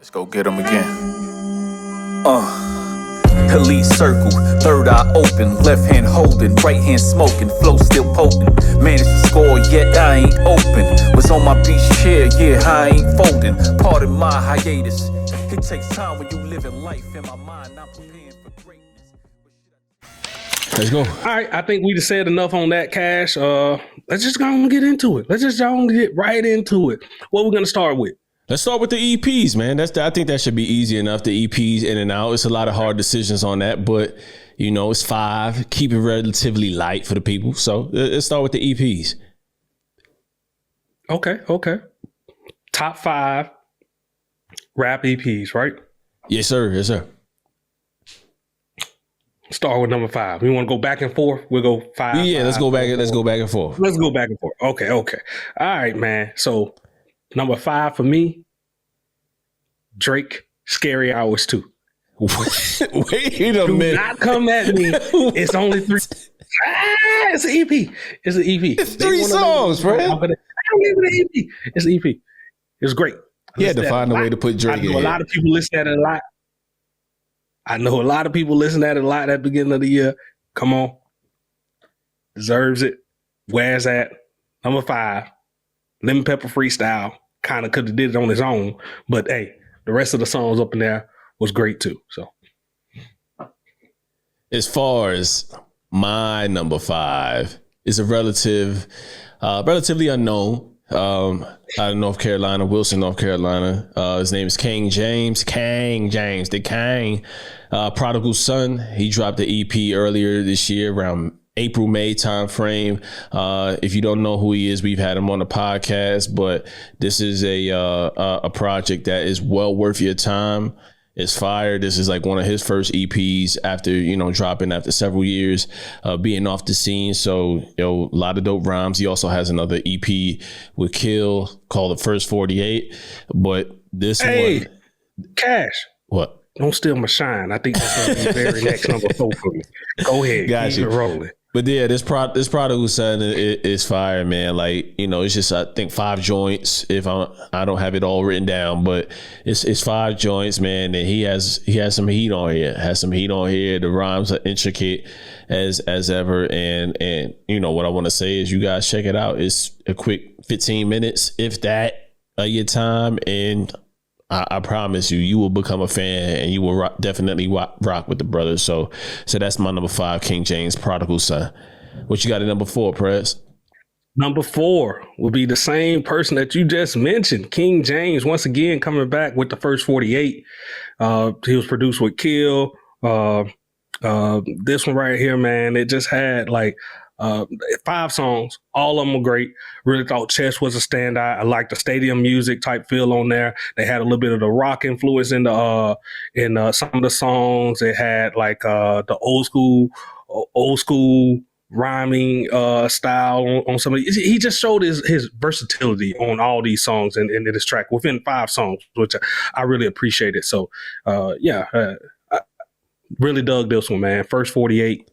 Let's go get him again. Elite circle, third eye open, left hand holding, right hand smoking, flow still potent. Managed to score, yet I ain't open. Was on my beach chair, yeah, I ain't folding. Pardon my hiatus. It takes time when you live in life. In my mind, I'm preparing for greatness. Let's go. All right, I think we just said enough on that, Cash. Let's just go and get into it. Let's just go and get right into it. What we're gonna start with? Let's start with the EPs, man. I think that should be easy enough. The EPs in and out. It's a lot of hard decisions on that, but you know, it's 5. Keep it relatively light for the people. So let's start with the EPs. Okay. Top 5 rap EPs, right? Yes, sir. Start with number 5. We want to go back and forth. We'll go 5. Yeah, let's go back and forth. Let's go back and forth. Okay. All right, man. So number 5 for me, Drake, Scary Hours 2. Wait a minute. Do not come at me. It's only 3. It's an EP. It's 3 songs, bro. I don't give it an EP. It's an EP. It's great. He had to find a way to put Drake in. A lot of people listen at it a lot. I know a lot of people listen at it a lot at the beginning of the year. Come on. Deserves it. Where's that? Number 5. Lemon Pepper Freestyle. Kind of could have did it on his own. But hey, the rest of the songs up in there was great too. So as far as my number 5 is a relatively unknown. Out of North Carolina, Wilson, North Carolina. His name is King James, the King. Prodigal Son. He dropped the EP earlier this year around April, May time frame. If you don't know who he is, we've had him on the podcast, but this is a project that is well worth your time. It's fire. This is like one of his first EPs after, dropping after several years being off the scene. So, a lot of dope rhymes. He also has another EP with Kill called The First 48. But this one. Cash. What? Don't steal my shine. I think that's going to be the very next number 4 for me. Go ahead. Got keep you. it rolling. But yeah, this Prodigal Son is fire, man. Like, it's just, I think 5 joints. If I don't have it all written down, but it's 5 joints, man. And he has some heat on here. The rhymes are intricate as ever. And what I want to say is you guys check it out. It's a quick 15 minutes, if that, of your time. And I promise you will become a fan and you will definitely rock with the brothers. So that's my number 5, King James, Prodigal Son. What you got at number 4, Prez? Number 4 will be the same person that you just mentioned, King James, once again coming back with The First 48. He was produced with Kill. This one right here, man, it just had like 5 songs. All of them were great. Really thought Chess was a standout. I liked the stadium music type feel on there. They had a little bit of the rock influence in some of the songs. It had like the old school rhyming style on some of these. He just showed his versatility on all these songs and in this track within 5 songs, which I really appreciated. So I really dug this one, man. First 48.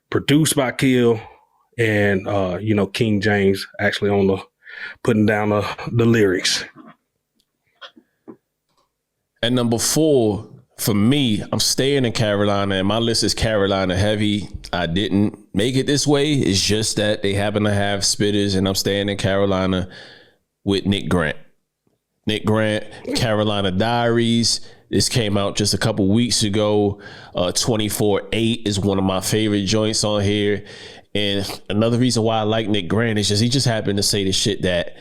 Produced by Kill and King James actually on putting down the lyrics. At number 4 for me, I'm staying in Carolina, and my list is Carolina heavy. I didn't make it this way. It's just that they happen to have spitters, and I'm staying in Carolina with Nick Grant. Carolina Diaries. This came out just a couple weeks ago. 24/8 is one of my favorite joints on here. And another reason why I like Nick Grant is he just happened to say the shit that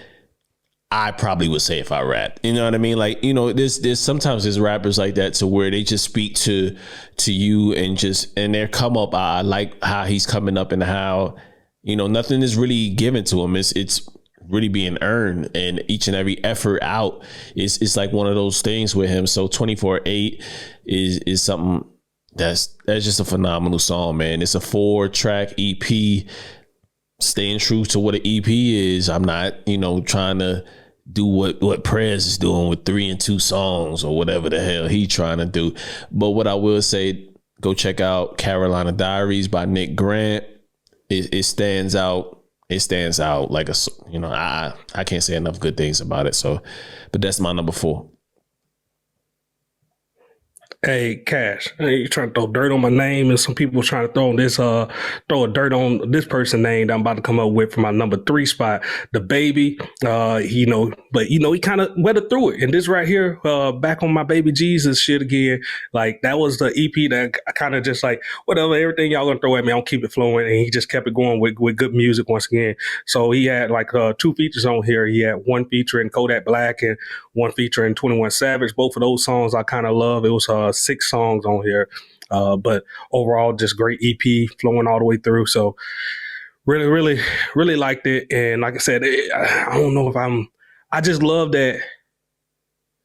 I probably would say if I rapped. You know what I mean? Like, there's sometimes there's rappers like that to where they just speak to you and their come up. I like how he's coming up and how, nothing is really given to him. It's really being earned, and each and every effort out is like one of those things with him. So 24/8 is something that's just a phenomenal song, man. It's a 4-track EP, staying true to what an EP is. I'm not, trying to do what Prez is doing with 3 and 2 songs or whatever the hell he trying to do. But what I will say, go check out Carolina Diaries by Nick Grant. It stands out. It stands out like I can't say enough good things about it. So, but that's my number 4. Hey, Cash, hey, you trying to throw dirt on my name, and some people trying to throw a dirt on this person's name that I'm about to come up with for my number 3 spot, the baby. But he kind of weathered through it. And this right here, back on my baby Jesus shit again. Like that was the EP that I kind of just like whatever, everything y'all gonna throw at me, I'll keep it flowing. And he just kept it going with good music once again. So he had like 2 features on here. He had one featuring Kodak Black and one featuring 21 Savage. Both of those songs I kind of love. It was 6 songs on here, but overall just great EP flowing all the way through. So really, really, really liked it. And like I said, I don't know if I just love that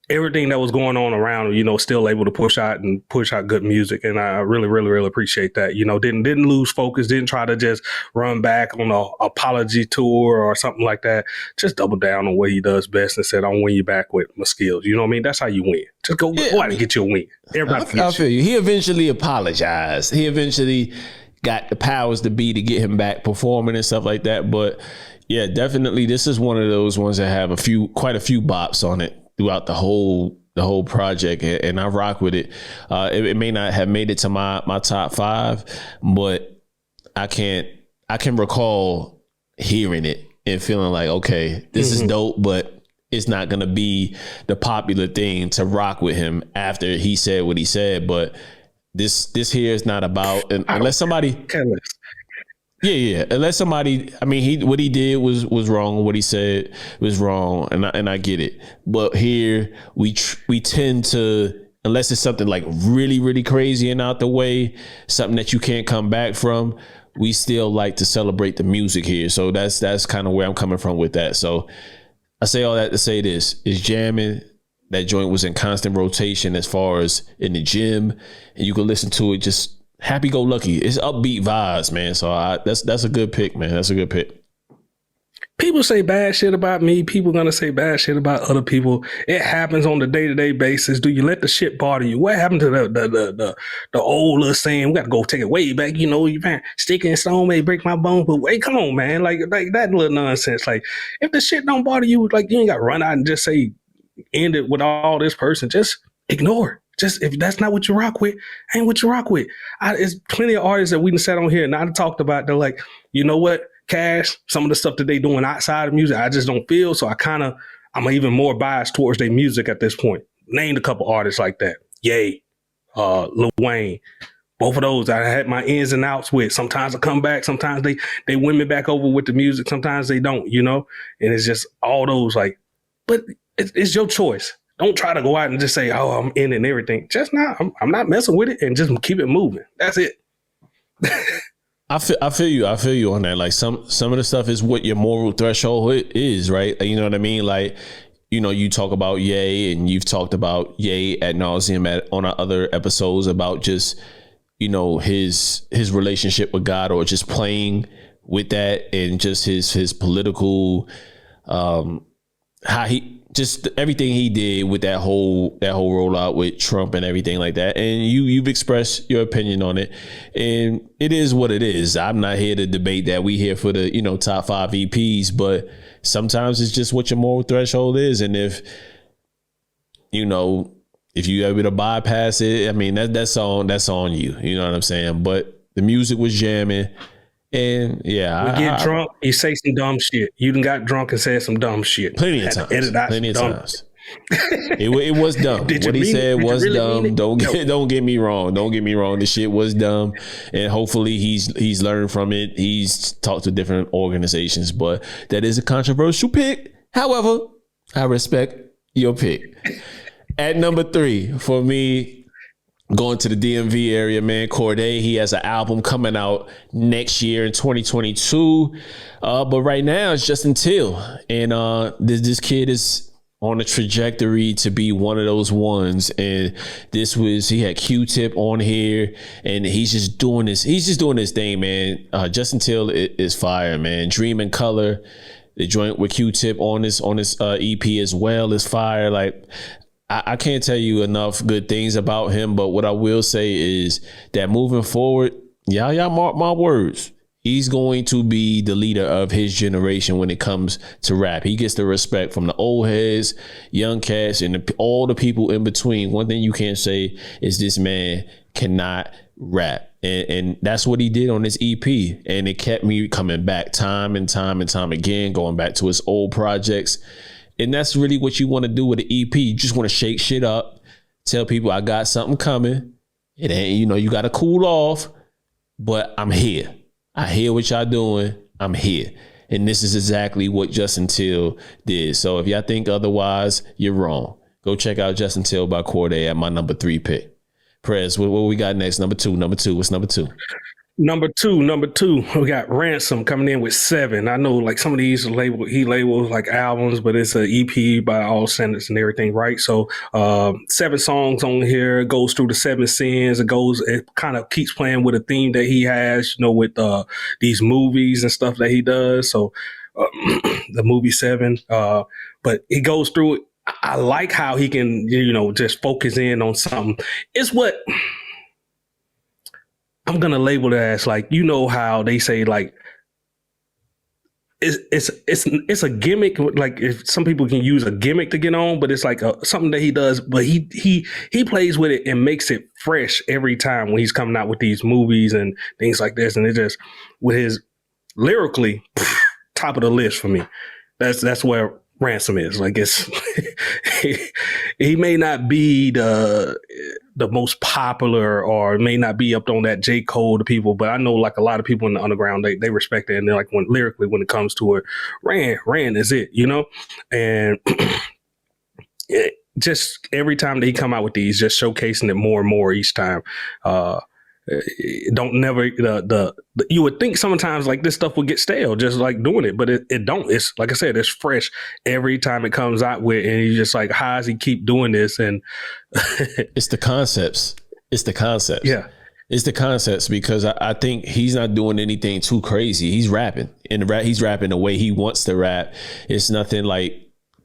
everything that was going on around, still able to push out good music. And I really, really, really appreciate that. Didn't lose focus, didn't try to just run back on a apology tour or something like that. Just double down on what he does best and said, I'll win you back with my skills. You know what I mean? That's how you win. Just go out and get you a win. Everybody I feel you. He eventually apologized. He eventually got the powers to be to get him back performing and stuff like that. But yeah, definitely this is one of those ones that have quite a few bops on it throughout the whole project, and I rock with it. It may not have made it to my top 5, but I can recall hearing it and feeling like, okay, this is dope, but it's not gonna be the popular thing to rock with him after he said what he said. But this here is not about, unless somebody. Yeah. Unless somebody, what he did was wrong. What he said was wrong, and I get it. But here we tend to, unless it's something like really, really crazy and out the way, something that you can't come back from, we still like to celebrate the music here. So that's kind of where I'm coming from with that. So I say all that to say this is jamming. That joint was in constant rotation as far as in the gym, and you can listen to it just happy go lucky. It's upbeat vibes, man. So that's a good pick, man. That's a good pick. People say bad shit about me. People gonna say bad shit about other people. It happens on the day-to-day basis. Do you let the shit bother you? What happened to the old little saying? We got to go take it way back. You man, stick and stone may break my bones, but wait, come on, man. Like that little nonsense. Like if the shit don't bother you, like you ain't got to run out and just say end it with all this person. Just ignore it. Just if that's not what you rock with, ain't what you rock with. There's plenty of artists that we done sat on here and I talked about. They're like, you know what, Cash, some of the stuff that they doing outside of music, I just don't feel. So I'm even more biased towards their music at this point. Named a couple artists like that. Ye, Lil Wayne. Both of those I had my ins and outs with. Sometimes I come back. Sometimes they win me back over with the music. Sometimes they don't, And it's just all those like, but it's your choice. Don't try to go out and just say, oh, I'm in and everything. Just not. I'm not messing with it, and just keep it moving. That's it. I feel you. I feel you on that. Like some of the stuff is what your moral threshold is, right? You know what I mean? Like, you talk about Ye, and you've talked about Ye ad nauseum on our other episodes about just, his relationship with God, or just playing with that, and just his political, how he. Just everything he did with that whole rollout with Trump and everything like that. And you've expressed your opinion on it. And it is what it is. I'm not here to debate that. We here for the, top 5 EPs, but sometimes it's just what your moral threshold is. And if you're able to bypass it, that's on you. You know what I'm saying? But the music was jamming. And yeah, we get drunk, you say some dumb shit. You done got drunk and said some dumb shit. Plenty of times. It was dumb. What he said was dumb. Don't get me wrong. Don't get me wrong. The shit was dumb, and hopefully he's learned from it. He's talked to different organizations, but that is a controversial pick. However, I respect your pick. At number 3 for me, going to the DMV area, man, Corday, he has an album coming out next year in 2022. But right now it's Justin Till. And this kid is on a trajectory to be one of those ones. And he had Q-Tip on here, and he's just doing this. He's just doing this thing, man. Justin Till is fire, man. Dream in Color, the joint with Q-Tip on this EP as well is fire. Like, I can't tell you enough good things about him, but what I will say is that moving forward, y'all mark my words, He's going to be the leader of his generation when it comes to rap. He gets the respect from the old heads, young cats, and all the people in between. One thing you can't say is this man cannot rap. And that's what he did on this EP. And it kept me coming back time and time and time again, going back to his old projects. And that's really what you want to do with the EP. You just want to shake shit up, tell people I got something coming. It ain't, you got to cool off, but I'm here. I hear what y'all doing. I'm here. And this is exactly what Justin Till did. So if y'all think otherwise, you're wrong. Go check out Justin Till by Cordae at my number 3 pick. Prez, what we got next? Number two. What's number 2? Number two, we got Ransom coming in with 7. I know like some of these he labels like albums, but it's an EP by all standards and everything, right? So 7 songs on here, goes through the 7 sins. It kind of keeps playing with a theme that he has, with these movies and stuff that he does. So the movie 7, but he goes through it. I like how he can, just focus in on something. It's what I'm going to label it as, like, how they say, like, it's a gimmick. Like, if some people can use a gimmick to get on, but it's like something that he does, but he plays with it and makes it fresh every time when he's coming out with these movies and things like this. And it just, with his lyrically, top of the list for me. That's where Ransom is. Like, it's he may not be the most popular, or may not be up on that J. Cole to people, but I know like a lot of people in the underground, they respect it, and they're like, lyrically when it comes to it, Ran is it, and just every time that he come out with these, just showcasing it more and more each time. Don't never you would think sometimes like this stuff would get stale just like doing it, but it don't. It's like I said, it's fresh every time it comes out with, and you just like, how does he keep doing this? And it's the concepts. Yeah. It's the concepts, because I think he's not doing anything too crazy. He's rapping, and he's rapping the way he wants to rap. It's nothing like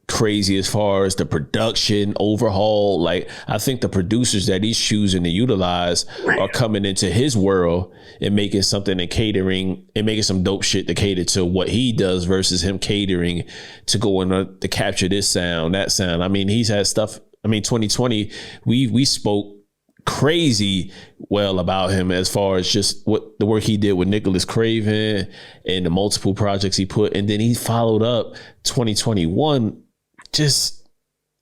crazy as far as the production overhaul. Like, I think the producers that he's choosing to utilize are coming into his world and making something and catering and making some dope shit to cater to what he does, versus him catering to go in to capture this sound, that sound. I mean, he's had stuff. 2020, we spoke crazy well about him as far as just what the work he did with Nicholas Craven and the multiple projects he put. And then he followed up 2021 just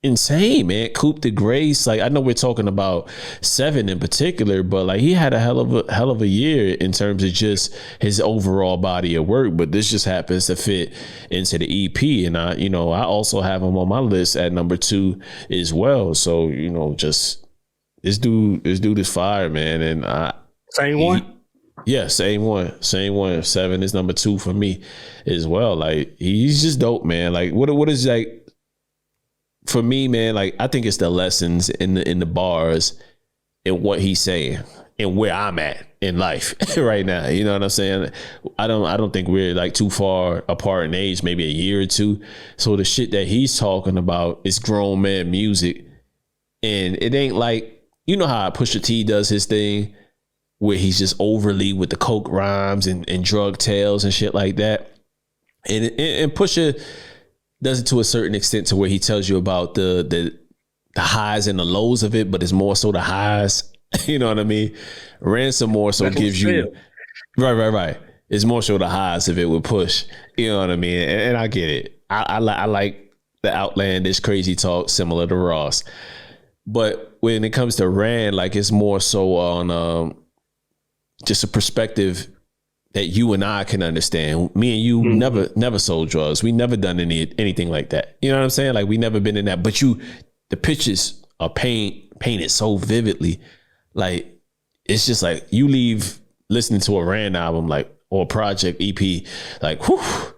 insane, man. Coup de Grace. Like, I know we're talking about 7 in particular, but like, he had a hell of a year in terms of just his overall body of work. But this just happens to fit into the EP, and I also have him on my list at number 2 as well. So just this dude is fire, man. And same one. Yeah, same one. 7 is number 2 for me as well. Like, he's just dope, man. Like, what is like. For me, man, like, I think it's the lessons in the bars and what he's saying and where I'm at in life right now. You know what I'm saying? I don't think we're like too far apart in age, maybe a year or 2. So the shit that he's talking about is grown man music, and it ain't like, how Pusha T does his thing, where he's just overly with the coke rhymes and drug tales and shit like that. And Pusha does it to a certain extent to where he tells you about the highs and the lows of it, but it's more so the highs. You know what I mean? Ransom more so gives you right. It's more so the highs of it with Push. You know what I mean? And I get it. I like the outlandish crazy talk similar to Ross. But when it comes to Ran, like, it's more so on just a perspective that you and I can understand. Me and you never sold drugs. We never done anything like that. You know what I'm saying? Like, we never been in that. But the pictures are painted so vividly. Like, it's just like you leave listening to a Ran album, like, or a project EP, like, whew,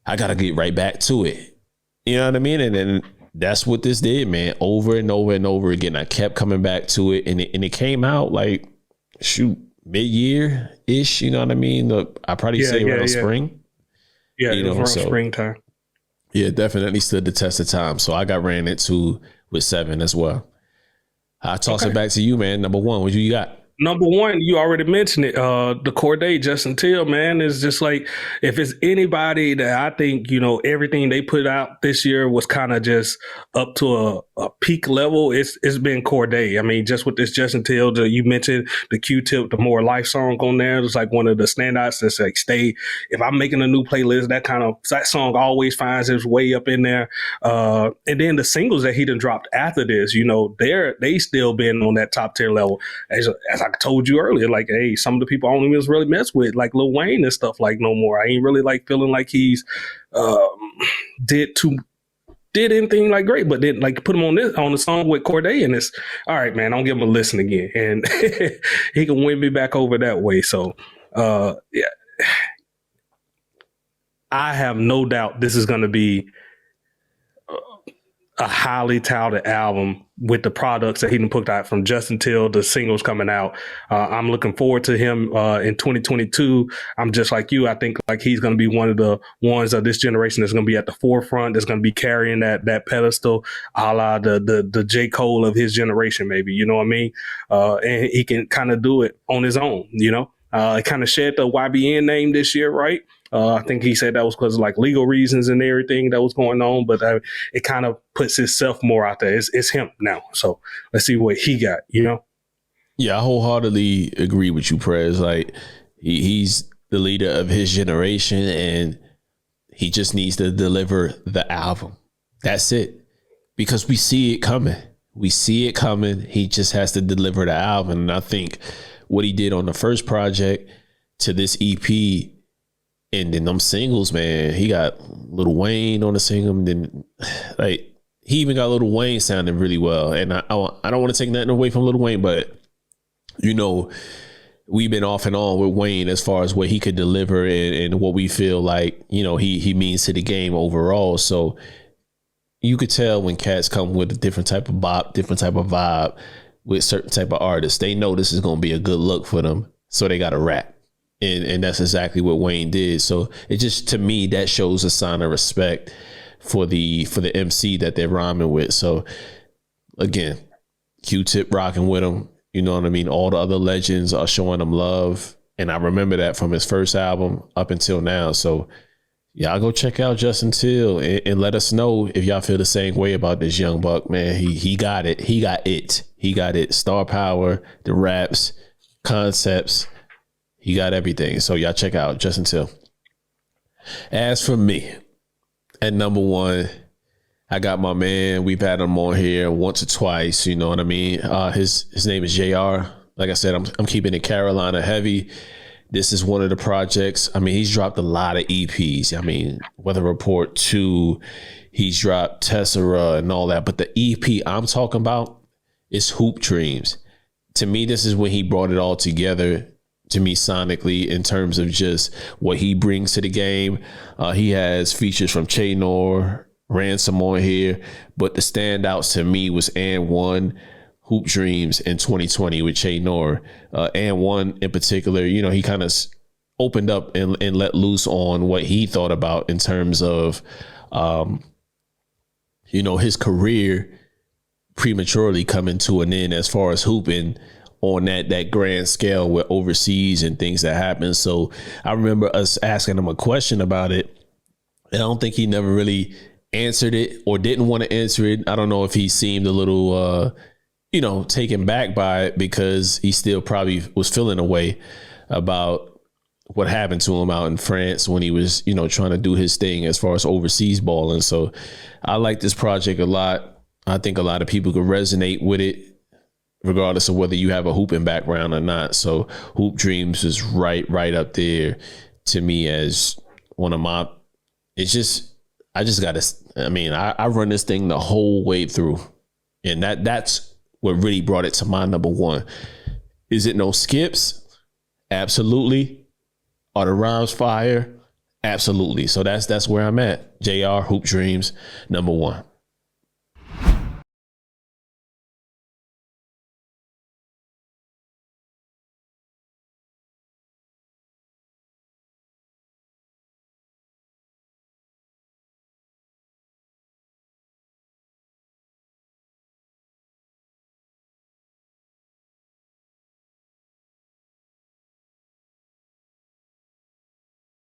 I gotta get right back to it. You know what I mean? And then that's what this did, man. Over and over and over again, I kept coming back to it, and it came out like, mid-year ish, you know what I mean? I probably say around spring. Yeah, around springtime. Yeah, definitely stood the test of time. So I got Ran into with 7 as well. I toss it back to you, man. Number 1, what you got? number one, you already mentioned it. The Corday, Justin Till, man, is just like, if it's anybody that I think, everything they put out this year was kind of just up to a peak level, it's been Corday. I mean, just with this Justin Till, you mentioned the Q-Tip, the More Life song on there. It's like one of the standouts that's like, if I'm making a new playlist, that song always finds its way up in there. And then the singles that he done dropped after this, they still been on that top tier level. As I told you earlier, like, hey, some of the people I don't even really mess with, like Lil Wayne and stuff, like, no more. I ain't really like feeling like he's did anything like great, but then like put him on the song with Corday, and it's all right, man. I'll give him a listen again, and he can win me back over that way. So, yeah, I have no doubt this is going to be a highly touted album with the products that he done put out, from Justin Till, the singles coming out. I'm looking forward to him in 2022. I'm just like you. I think like he's going to be one of the ones of this generation that's going to be at the forefront, that's going to be carrying that pedestal, a la the J. Cole of his generation, maybe, you know what I mean? And he can kind of do it on his own, It kind of shed the YBN name this year, right? I think he said that was because of like legal reasons and everything that was going on, but it kind of puts himself more out there. It's him now. So let's see what he got, Yeah, I wholeheartedly agree with you, Prez. Like, he's the leader of his generation, and he just needs to deliver the album. That's it. Because we see it coming. He just has to deliver the album. And I think what he did on the first project to this EP, and then them singles, man, he got Lil Wayne on the single. And then, like, he even got Lil Wayne sounding really well. And I don't want to take nothing away from Lil Wayne, but, we've been off and on with Wayne as far as what he could deliver and what we feel like, he means to the game overall. So you could tell when cats come with a different type of bop, different type of vibe with certain type of artists, they know this is going to be a good look for them. So they got to rap. And that's exactly what Wayne did. So it just, to me, that shows a sign of respect for the MC that they're rhyming with. So again, Q-Tip rocking with him. You know what I mean? All the other legends are showing him love. And I remember that from his first album up until now. So y'all go check out Justin Till and let us know if y'all feel the same way about this young buck, man. He got it. He got it. Star power, the raps, concepts. He got everything. So y'all check out Justin Till. As for me, at number one, I got my man. We've had him on here once or twice. You know what I mean? His name is JR. Like I said, I'm keeping it Carolina heavy. This is one of the projects. I mean, he's dropped a lot of EPs. I mean, Weather Report 2, he's dropped Tessera and all that. But the EP I'm talking about is Hoop Dreams. To me, this is when he brought it all together. To me, sonically, in terms of just what he brings to the game. He has features from Chaynor, Ransom on here, but the standouts to me was And One, Hoop Dreams in 2020 with Chaynor. And One in particular, he kind of opened up and let loose on what he thought about in terms of, his career prematurely coming to an end as far as hooping on that grand scale with overseas and things that happen. So I remember us asking him a question about it, and I don't think he never really answered it or didn't want to answer it. I don't know if he seemed a little, taken back by it, because he still probably was feeling a way about what happened to him out in France when he was, trying to do his thing as far as overseas balling. So I like this project a lot. I think a lot of people could resonate with it, regardless of whether you have a hooping background or not. So Hoop Dreams is right up there to me as one of my, I run this thing the whole way through. And that's what really brought it to my number one. Is it no skips? Absolutely. Are the rhymes fire? Absolutely. So that's where I'm at. JR, Hoop Dreams, number one.